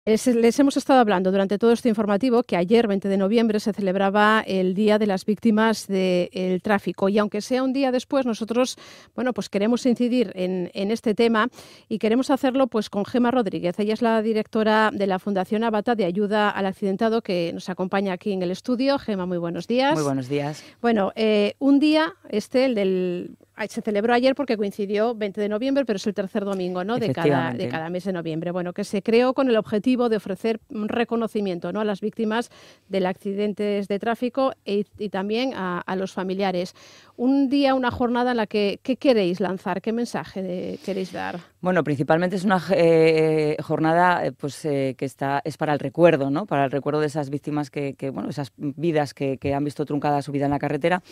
Les hemos estado hablando durante todo este informativo que ayer, 20 de noviembre, se celebraba el Día de las Víctimas del Tráfico. Y aunque sea un día después, nosotros, bueno, pues queremos incidir en este tema y queremos hacerlo pues con Gemma Rodríguez. Ella es la directora de la Fundación Avata de Ayuda al Accidentado, que nos acompaña aquí en el estudio. Gemma, muy buenos Muy días. buenos días. Bueno, un día, el del... Se celebró ayer porque coincidió 20 de noviembre, pero es el tercer domingo, ¿no?, de cada mes de noviembre. Bueno, que se creó con el objetivo de ofrecer un reconocimiento, ¿no?, a las víctimas de accidentes de tráfico y también a los familiares. Un día, una jornada en la que, ¿qué queréis lanzar? ¿Qué mensaje queréis dar? Bueno, principalmente es una jornada que es para el recuerdo, ¿no? Para el recuerdo de esas víctimas bueno, esas vidas que han visto truncada su vida en la carretera,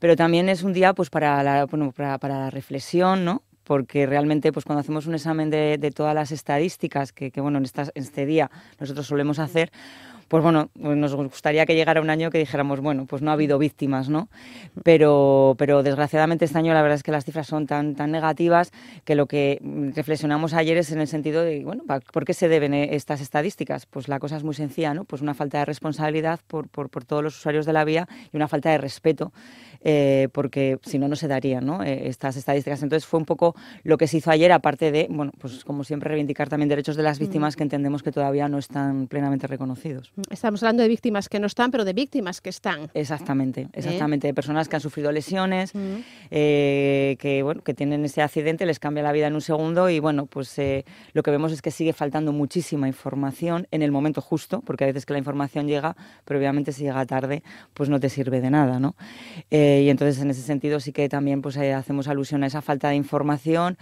pero también es un día pues para la reflexión, ¿no? Porque realmente pues cuando hacemos un examen de todas las estadísticas que bueno, en este día nosotros solemos hacer, pues bueno, pues nos gustaría que llegara un año que dijéramos, bueno, pues no ha habido víctimas, ¿no? Pero desgraciadamente este año la verdad es que las cifras son tan negativas que lo que reflexionamos ayer es en el sentido de, bueno, ¿por qué se deben estas estadísticas? Pues la cosa es muy sencilla, ¿no? Pues una falta de responsabilidad por todos los usuarios de la vía y una falta de respeto, porque si no, no se darían, ¿no? Estas estadísticas. Entonces fue un poco lo que se hizo ayer, aparte de, bueno, pues como siempre reivindicar también derechos de las víctimas que entendemos que todavía no están plenamente reconocidos. Estamos hablando de víctimas que no están, pero de víctimas que están. Exactamente, de personas que han sufrido lesiones, que tienen ese accidente, les cambia la vida en un segundo y bueno, pues lo que vemos es que sigue faltando muchísima información en el momento justo, porque a veces que la información llega, pero obviamente si llega tarde, pues no te sirve de nada, ¿no? Y entonces en ese sentido sí que también pues hacemos alusión a esa falta de información,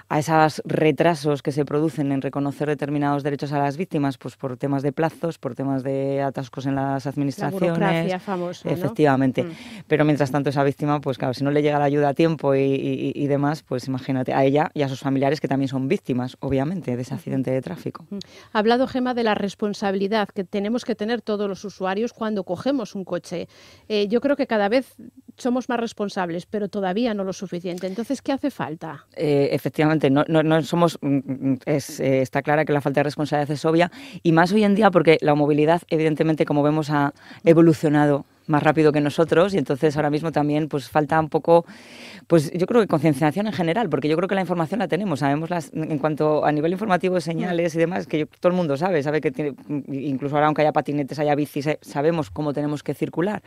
a esos retrasos que se producen en reconocer determinados derechos a las víctimas, pues por temas de plazos, por temas de atascos en las administraciones. La burocracia famosa, ¿no? Efectivamente. Pero mientras tanto esa víctima, pues claro, si no le llega la ayuda a tiempo y demás, pues imagínate, a ella y a sus familiares que también son víctimas, obviamente, de ese accidente de tráfico. Ha hablado Gemma de la responsabilidad que tenemos que tener todos los usuarios cuando cogemos un coche. Yo creo que cada vez somos más responsables, pero todavía no lo suficiente. Entonces, ¿qué hace falta? Efectivamente, no somos... está clara que la falta de responsabilidad es obvia, y más hoy en día porque la movilidad, evidentemente, como vemos, ha evolucionado más rápido que nosotros y entonces ahora mismo también pues falta un poco, pues yo creo que concienciación en general, porque yo creo que la información la tenemos, sabemos en cuanto a nivel informativo, señales y demás, que todo el mundo sabe que incluso ahora aunque haya patinetes, haya bicis, sabemos cómo tenemos que circular,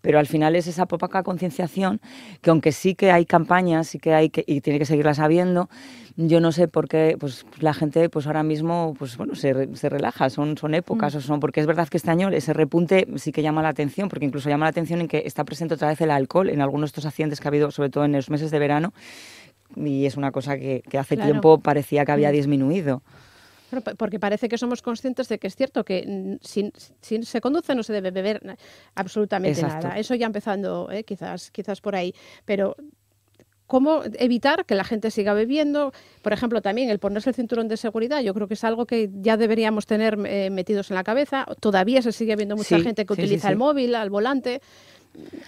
pero al final es esa poca concienciación que aunque sí que hay campañas, sí que hay y tiene que seguirlas habiendo, yo no sé por qué pues la gente pues ahora mismo pues bueno se relaja, son épocas o son, porque es verdad que este año ese repunte sí que llama la atención, porque incluso llama la atención en que está presente otra vez el alcohol en algunos de estos accidentes que ha habido, sobre todo en los meses de verano, y es una cosa que hace tiempo parecía que había disminuido. Porque parece que somos conscientes de que es cierto que si se conduce no se debe beber absolutamente nada. Eso ya empezando, quizás por ahí. Pero ¿cómo evitar que la gente siga bebiendo? Por ejemplo, también el ponerse el cinturón de seguridad, yo creo que es algo que ya deberíamos tener metidos en la cabeza. Todavía se sigue viendo mucha gente que utiliza el móvil al volante.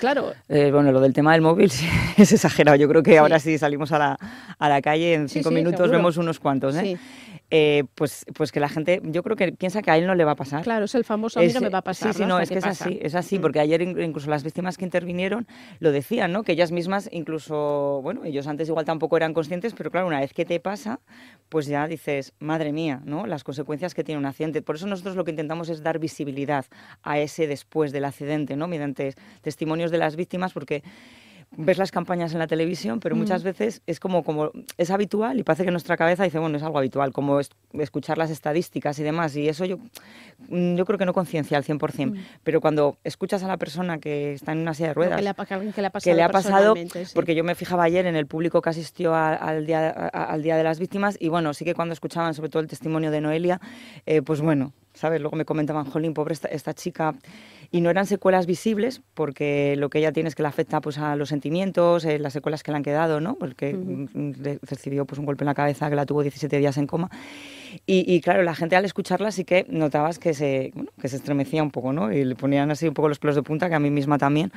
Claro. Bueno, lo del tema del móvil es exagerado. Yo creo que ahora sí salimos a la calle, en 5 minutos seguro. Vemos unos cuantos, ¿eh? Pues que la gente, yo creo que piensa que a él no le va a pasar. Claro, es el famoso, a mí no me va a pasar. Sí, no, es que es así, porque ayer incluso las víctimas que intervinieron lo decían, ¿no? Que ellas mismas incluso, bueno, ellos antes igual tampoco eran conscientes, pero claro, una vez que te pasa, pues ya dices, madre mía, ¿no? Las consecuencias que tiene un accidente. Por eso nosotros lo que intentamos es dar visibilidad a ese después del accidente, ¿no? Mediante testimonios de las víctimas, porque ves las campañas en la televisión, pero muchas veces es como es habitual y parece que nuestra cabeza dice, bueno, es algo habitual, como escuchar las estadísticas y demás, y eso yo creo que no conciencia al 100%, pero cuando escuchas a la persona que está en una silla de ruedas, que le ha pasado porque yo me fijaba ayer en el público que asistió al día de las víctimas, y bueno, sí que cuando escuchaban sobre todo el testimonio de Noelia, pues bueno, ¿sabes? Luego me comentaban, jolín, pobre esta chica, y no eran secuelas visibles, porque lo que ella tiene es que le afecta pues a los sentimientos, las secuelas que le han quedado, ¿no? Porque recibió pues un golpe en la cabeza que la tuvo 17 días en coma. Y claro, la gente al escucharla sí que notabas que se estremecía un poco, ¿no? Y le ponían así un poco los pelos de punta, que a mí misma también.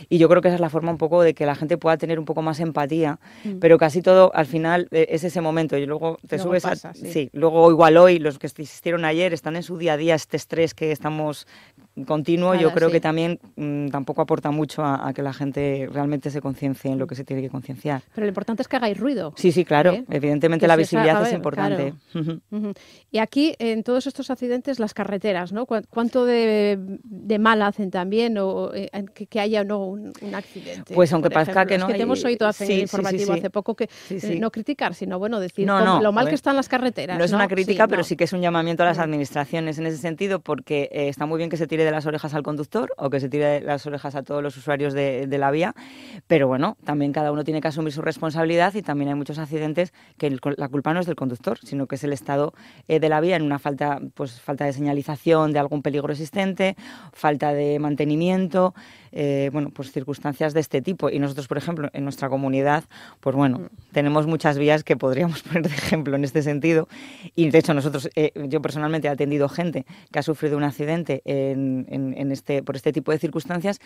Y yo creo que esa es la forma un poco de que la gente pueda tener un poco más empatía, pero casi todo al final es ese momento. Y luego te luego subes pasa, sí, luego igual hoy los que existieron ayer están en su día a día, este estrés que estamos continuo, yo creo que también tampoco aporta mucho a que la gente realmente se conciencie en lo que se tiene que concienciar. Pero lo importante es que hagáis ruido. Sí, claro, evidentemente la visibilidad es importante. Claro. Y aquí, en todos estos accidentes, las carreteras, ¿no? ¿Cuánto de mal hacen también o que haya o no un accidente? Pues aunque parezca que no. Es que te hemos oído hacer el informativo hace poco que no criticar, sino bueno, decir lo mal que están las carreteras. No es una crítica, pero sí que es un llamamiento a las administraciones en ese sentido, porque está muy bien que se tire de las orejas al conductor o que se tire de las orejas a todos los usuarios de la vía, pero bueno, también cada uno tiene que asumir su responsabilidad y también hay muchos accidentes que la culpa no es del conductor, sino que es el estado de la vía en una falta de señalización de algún peligro existente, falta de mantenimiento, pues circunstancias de este tipo. Y nosotros, por ejemplo, en nuestra comunidad, pues bueno, tenemos muchas vías que podríamos poner de ejemplo en este sentido. Y de hecho nosotros, yo personalmente he atendido gente que ha sufrido un accidente por este tipo de circunstancias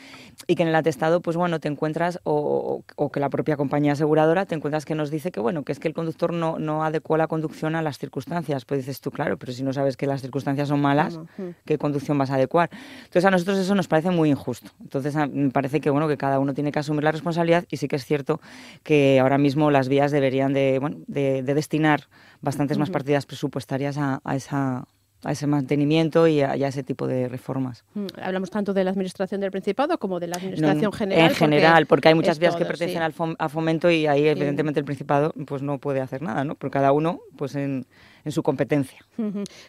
y que en el atestado, pues bueno, te encuentras, o que la propia compañía aseguradora te encuentras que nos dice que bueno, que es que el conductor no adecuó la conducción a las circunstancias. Pues dices tú, claro, pero si no sabes que las circunstancias son malas, ¿qué conducción vas a adecuar? Entonces a nosotros eso nos parece muy injusto. Entonces me parece que bueno, que cada uno tiene que asumir la responsabilidad y sí que es cierto que ahora mismo las vías deberían de destinar bastantes más partidas presupuestarias a ese mantenimiento y a ese tipo de reformas. Hablamos tanto de la Administración del Principado como de la Administración general. En general, porque hay muchas vías que pertenecen a Fomento y ahí evidentemente el Principado pues no puede hacer nada, ¿no? Porque cada uno pues en su competencia.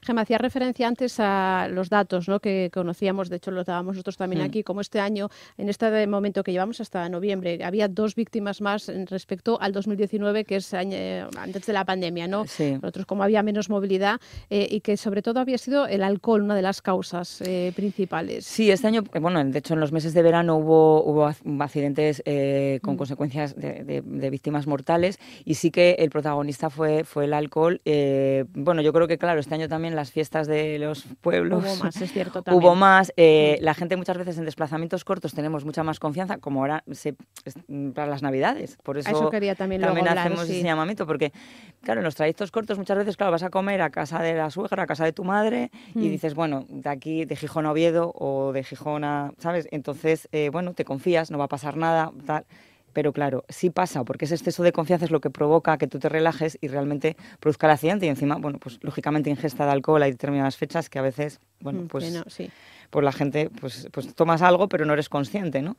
Gemma, hacía referencia antes a los datos, ¿no?, que conocíamos, de hecho los dábamos nosotros también aquí, como este año, en este momento que llevamos hasta noviembre, había 2 víctimas más respecto al 2019, que es antes de la pandemia, ¿no? Sí. Nosotros, como había menos movilidad y que sobre todo había sido el alcohol una de las causas principales. Sí, este año, bueno, de hecho en los meses de verano hubo accidentes con consecuencias de víctimas mortales y sí que el protagonista fue el alcohol. Bueno, yo creo que claro, este año también las fiestas de los pueblos hubo más, es cierto también. Hubo más, la gente muchas veces en desplazamientos cortos tenemos mucha más confianza, como ahora para las Navidades. Por eso quería también hacemos ese llamamiento, porque claro, en los trayectos cortos muchas veces, claro, vas a comer a casa de la suegra, a casa de tu madre y dices, bueno, de aquí, de Gijón a Oviedo o de Gijón a, ¿sabes? Entonces, bueno, te confías, no va a pasar nada, tal. Pero claro, sí pasa, porque ese exceso de confianza es lo que provoca que tú te relajes y realmente produzca el accidente. Y encima, bueno, pues lógicamente ingesta de alcohol hay determinadas fechas que a veces, bueno, pues la gente, pues tomas algo, pero no eres consciente, ¿no?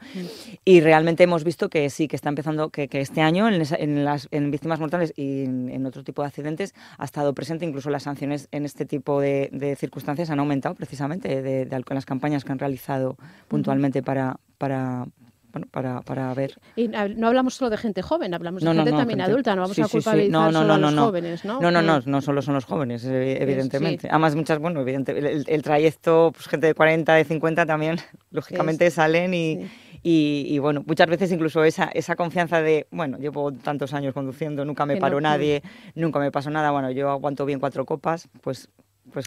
Y realmente hemos visto que sí, que está empezando, que este año en víctimas mortales y en otro tipo de accidentes ha estado presente, incluso las sanciones en este tipo de circunstancias han aumentado precisamente de las campañas que han realizado puntualmente para ver. Y no hablamos solo de gente joven, hablamos de gente también adulta, no vamos a culpabilizar solo a los jóvenes, ¿no? No solo son los jóvenes, evidentemente. Además, muchas, bueno, evidentemente, el trayecto, pues gente de 40, de 50 también, lógicamente salen y bueno, muchas veces incluso esa confianza de, bueno, llevo tantos años conduciendo, nunca me paró nadie, nunca me pasó nada, bueno, yo aguanto bien 4 copas, pues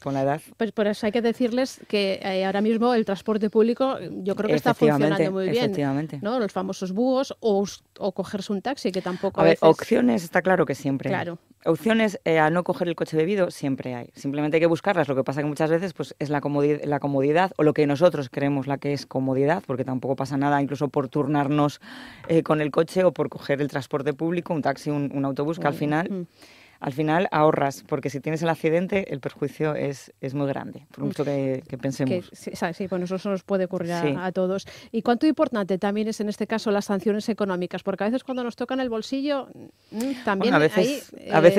con la edad. Pues por eso hay que decirles que ahora mismo el transporte público yo creo que está funcionando muy bien, ¿no? Los famosos búhos o cogerse un taxi, que tampoco a veces... opciones está claro que siempre hay. Opciones a no coger el coche bebido siempre hay. Simplemente hay que buscarlas. Lo que pasa que muchas veces pues es la comodidad o lo que nosotros creemos la que es comodidad, porque tampoco pasa nada incluso por turnarnos con el coche o por coger el transporte público, un taxi, un autobús, que al final ahorras, porque si tienes el accidente el perjuicio es muy grande, por mucho que pensemos. Sí, bueno, eso nos puede ocurrir a todos. ¿Y cuánto importante también es en este caso las sanciones económicas? Porque a veces cuando nos tocan el bolsillo, también a veces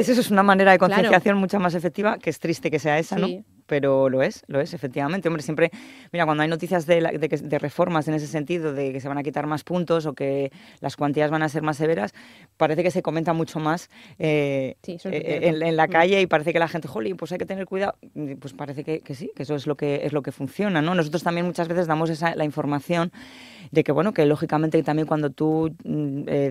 eso es una manera de concienciación mucho más efectiva, que es triste que sea esa, ¿no? pero lo es, efectivamente. Hombre, siempre, mira, cuando hay noticias de reformas en ese sentido, de que se van a quitar más puntos o que las cuantías van a ser más severas, parece que se comenta mucho más en la calle y parece que la gente, jolín, pues hay que tener cuidado. Pues parece que sí, que eso es lo que funciona, ¿no? Nosotros también muchas veces damos la información de que, bueno, que lógicamente también cuando tú,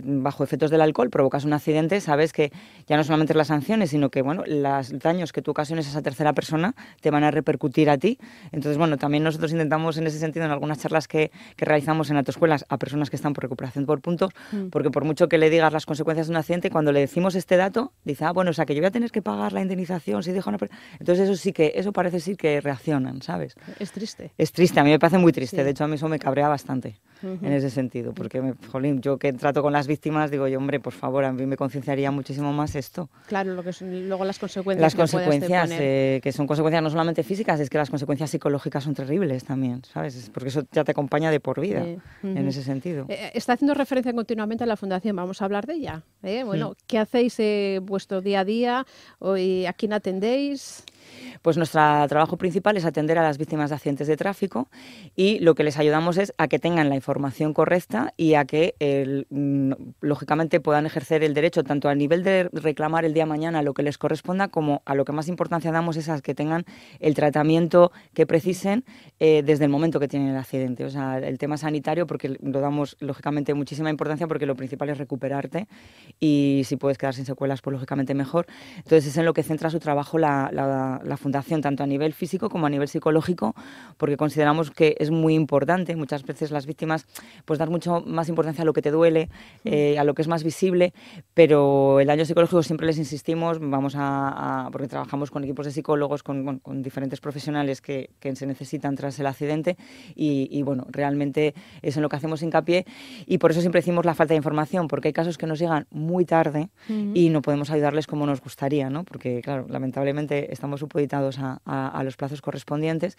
bajo efectos del alcohol, provocas un accidente, sabes que ya no solamente las sanciones, sino que, bueno, los daños que tú ocasiones a esa tercera persona te van a repercutir a ti. Entonces, bueno, también nosotros intentamos en ese sentido, en algunas charlas que realizamos en autoescuelas a personas que están por recuperación por puntos, porque por mucho que le digas las consecuencias de un accidente, cuando le decimos este dato, dice, bueno, o sea, que yo voy a tener que pagar la indemnización si dejo una... Entonces, eso parece sí que reaccionan, ¿sabes? Es triste. Es triste, a mí me parece muy triste. De hecho, a mí eso me cabrea bastante en ese sentido, porque, jolín, yo que trato con las víctimas, digo yo, hombre, por favor, a mí me concienciaría muchísimo más esto. Claro, lo que son luego las consecuencias. Las consecuencias, que son consecuencias no solamente físicas, es que las consecuencias psicológicas son terribles también, ¿sabes? Porque eso ya te acompaña de por vida, en ese sentido. Está haciendo referencia continuamente a la Fundación, vamos a hablar de ella. Bueno, ¿qué hacéis vuestro día a día? ¿A quién atendéis? Pues nuestro trabajo principal es atender a las víctimas de accidentes de tráfico y lo que les ayudamos es a que tengan la información correcta y a que, lógicamente, puedan ejercer el derecho tanto a nivel de reclamar el día de mañana lo que les corresponda, como a lo que más importancia damos es a que tengan el tratamiento que precisen desde el momento que tienen el accidente. O sea, el tema sanitario, porque lo damos, lógicamente, muchísima importancia porque lo principal es recuperarte y si puedes quedar sin secuelas, pues lógicamente mejor. Entonces es en lo que centra su trabajo la Fundación, tanto a nivel físico como a nivel psicológico, porque consideramos que es muy importante. Muchas veces las víctimas pues dar mucho más importancia a lo que te duele, a lo que es más visible, pero el daño psicológico siempre les insistimos, porque trabajamos con equipos de psicólogos, con diferentes profesionales que se necesitan tras el accidente y bueno, realmente es en lo que hacemos hincapié y por eso siempre decimos la falta de información, porque hay casos que nos llegan muy tarde y no podemos ayudarles como nos gustaría, ¿no? Porque claro, lamentablemente estamos supeditados a los plazos correspondientes.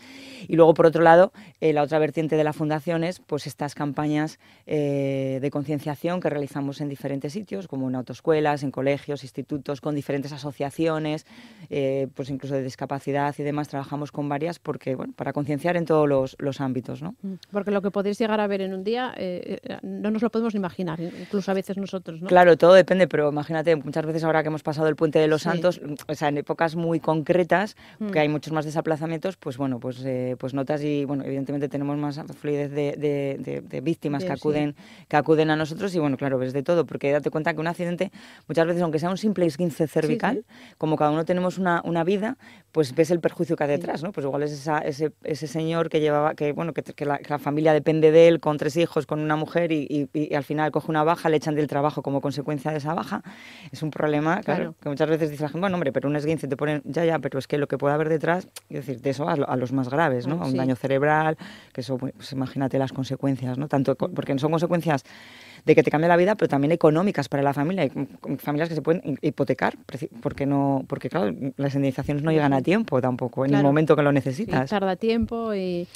Y luego, por otro lado, la otra vertiente de la Fundación es pues, estas campañas de concienciación que realizamos en diferentes sitios, como en autoescuelas, en colegios, institutos, con diferentes asociaciones, pues incluso de discapacidad y demás. Trabajamos con varias porque, bueno, para concienciar en todos los ámbitos, ¿no? Porque lo que podéis llegar a ver en un día no nos lo podemos ni imaginar, incluso a veces nosotros, ¿no? Claro, todo depende, pero imagínate, muchas veces ahora que hemos pasado el Puente de los Santos, o sea, en épocas muy concretas, que hay muchos más desplazamientos, pues bueno, pues notas y, bueno, evidentemente tenemos más fluidez de víctimas que acuden a nosotros y, bueno, claro, ves de todo, porque date cuenta que un accidente, muchas veces, aunque sea un simple esguince cervical, como cada uno tenemos una vida, pues ves el perjuicio que hay detrás, ¿no? Pues igual es ese señor que llevaba, que la familia depende de él, con 3 hijos, con una mujer y al final coge una baja, le echan del trabajo como consecuencia de esa baja. Es un problema, claro, que muchas veces dice la gente, bueno, hombre, pero un esguince te ponen, ya, pero es que lo que puede haber detrás, es decir, de eso a los más graves, ¿no? A un daño cerebral, que eso, pues imagínate las consecuencias, ¿no? Tanto porque son consecuencias de que te cambia la vida, pero también económicas para la familia. Hay familias que se pueden hipotecar, porque claro, las indemnizaciones no llegan a tiempo tampoco, en el momento que lo necesitas. Sí, tarda tiempo y...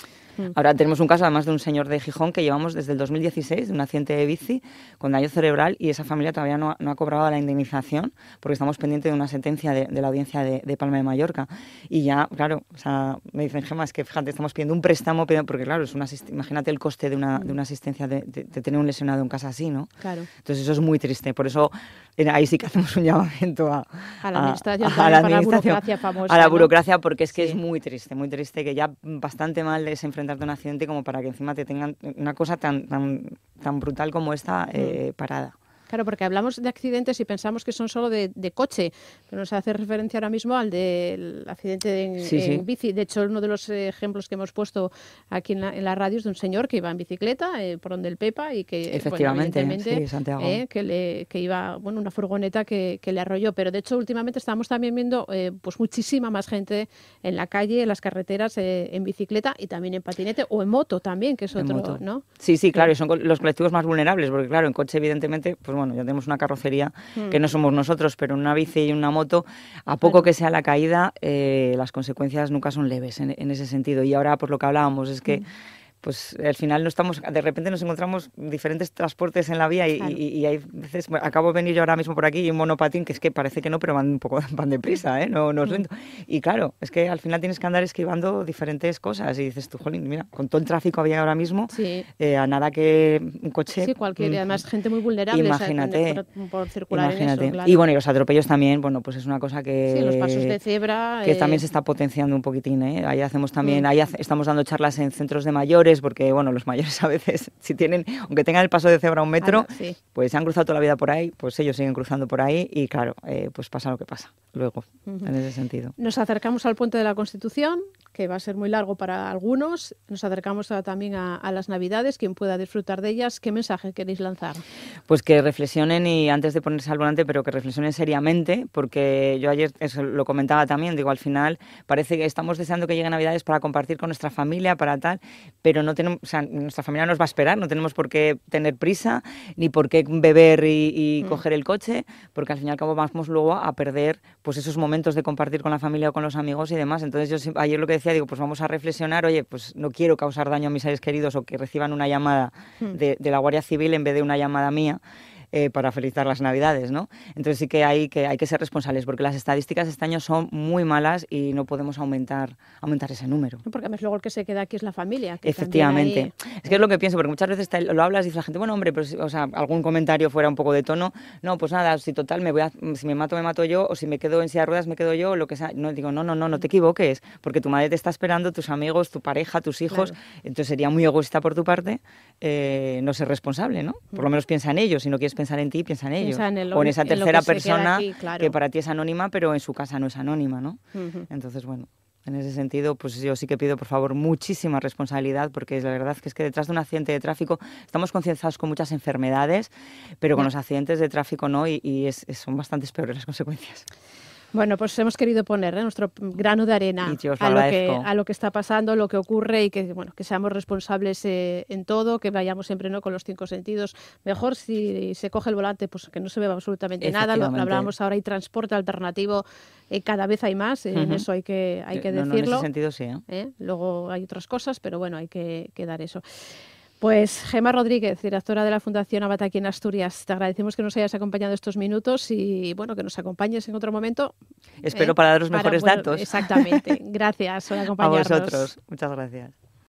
Ahora tenemos un caso, además, de un señor de Gijón que llevamos desde el 2016, de un accidente de bici con daño cerebral y esa familia todavía no ha cobrado la indemnización porque estamos pendientes de una sentencia de la audiencia de Palma de Mallorca. Y ya, claro, o sea, me dicen, Gemma, es que fíjate, estamos pidiendo un préstamo, porque claro, imagínate el coste de una asistencia de tener un lesionado en casa así, ¿no? Claro. Entonces eso es muy triste, por eso ahí sí que hacemos un llamamiento a la administración, a la burocracia famosa, a la burocracia, porque es que es muy triste que ya bastante mal es enfrentarte a un accidente como para que encima te tengan una cosa tan brutal como esta parada. Claro, porque hablamos de accidentes y pensamos que son solo de coche, pero nos hace referencia ahora mismo al del accidente en bici. De hecho, uno de los ejemplos que hemos puesto aquí en la radio es de un señor que iba en bicicleta por donde el Pepa y que, efectivamente, bueno, Santiago. Que iba, bueno, una furgoneta que le arrolló. Pero de hecho, últimamente estamos también viendo pues muchísima más gente en la calle, en las carreteras, en bicicleta y también en patinete o en moto también, que es otro, ¿no? Sí, claro, y son los colectivos más vulnerables, porque claro, en coche evidentemente, pues bueno, ya tenemos una carrocería que no somos nosotros, pero en una bici y una moto, a poco que sea la caída, las consecuencias nunca son leves en ese sentido. Y ahora, pues lo que hablábamos es que pues al final no estamos, de repente nos encontramos diferentes transportes en la vía y hay veces, bueno, acabo de venir yo ahora mismo por aquí y un monopatín que es que parece que no, pero van deprisa, ¿eh? No os lento. Y claro, es que al final tienes que andar esquivando diferentes cosas y dices tú, jolín, mira, con todo el tráfico había ahora mismo, a nada que un coche... Sí, cualquier, además gente muy vulnerable, imagínate, por circular imagínate. en eso, claro. Y bueno, y los atropellos también, bueno, pues es una cosa que... Sí, los pasos de cebra... Que también se está potenciando un poquitín, ¿eh? Ahí hacemos también, estamos dando charlas en centros de mayores, porque bueno, los mayores a veces, si tienen, aunque tengan el paso de cebra a 1 metro, pues se han cruzado toda la vida por ahí, pues ellos siguen cruzando por ahí y claro, pues pasa lo que pasa luego, en ese sentido. Nos acercamos al Puente de la Constitución, que va a ser muy largo para algunos. Nos acercamos también a las Navidades, quien pueda disfrutar de ellas. ¿Qué mensaje queréis lanzar? Pues que reflexionen y antes de ponerse al volante, pero que reflexionen seriamente, porque yo ayer eso lo comentaba también, digo, al final parece que estamos deseando que lleguen Navidades para compartir con nuestra familia, para tal, pero no tenemos, o sea, nuestra familia nos va a esperar, no tenemos por qué tener prisa, ni por qué beber y coger el coche, porque al fin y al cabo vamos luego a perder pues esos momentos de compartir con la familia o con los amigos y demás. Entonces yo ayer lo que decía, digo, pues vamos a reflexionar, oye, pues no quiero causar daño a mis seres queridos o que reciban una llamada de la Guardia Civil en vez de una llamada mía. Para felicitar las Navidades, ¿no? Entonces sí que hay que ser responsables, porque las estadísticas este año son muy malas y no podemos aumentar ese número. Porque además luego el que se queda aquí es la familia. Que efectivamente. Es que es lo que pienso, porque muchas veces lo hablas y dice la gente, bueno, hombre, pues, o sea, algún comentario fuera un poco de tono, no, pues nada, si total, si me mato yo, o si me quedo en silla de ruedas, me quedo yo, o lo que sea. No, digo, no te equivoques, porque tu madre te está esperando, tus amigos, tu pareja, tus hijos, entonces sería muy egoísta por tu parte no ser responsable, ¿no? Por lo menos piensa en ellos, si no quieres pensar en ti, piensa en ellos. O en esa tercera persona aquí, que para ti es anónima, pero en su casa no es anónima, ¿no? Entonces, bueno, en ese sentido, pues yo sí que pido, por favor, muchísima responsabilidad, porque la verdad que es que detrás de un accidente de tráfico estamos concienciados con muchas enfermedades, pero con los accidentes de tráfico no, y son bastante peores las consecuencias. Bueno, pues hemos querido poner nuestro grano de arena a lo que está pasando, lo que ocurre y que bueno, que seamos responsables en todo, que vayamos siempre con los 5 sentidos. Mejor si se coge el volante, pues que no se vea absolutamente nada. Lo hablábamos ahora, hay transporte alternativo, cada vez hay más, en eso hay que decirlo. No, en ese sentido sí. Luego hay otras cosas, pero bueno, hay que dar eso. Pues Gemma Rodríguez, directora de la Fundación Abad aquí en Asturias, te agradecemos que nos hayas acompañado estos minutos y bueno, que nos acompañes en otro momento. Espero para daros mejores datos. Exactamente. Gracias por acompañarnos. A vosotros. Muchas gracias.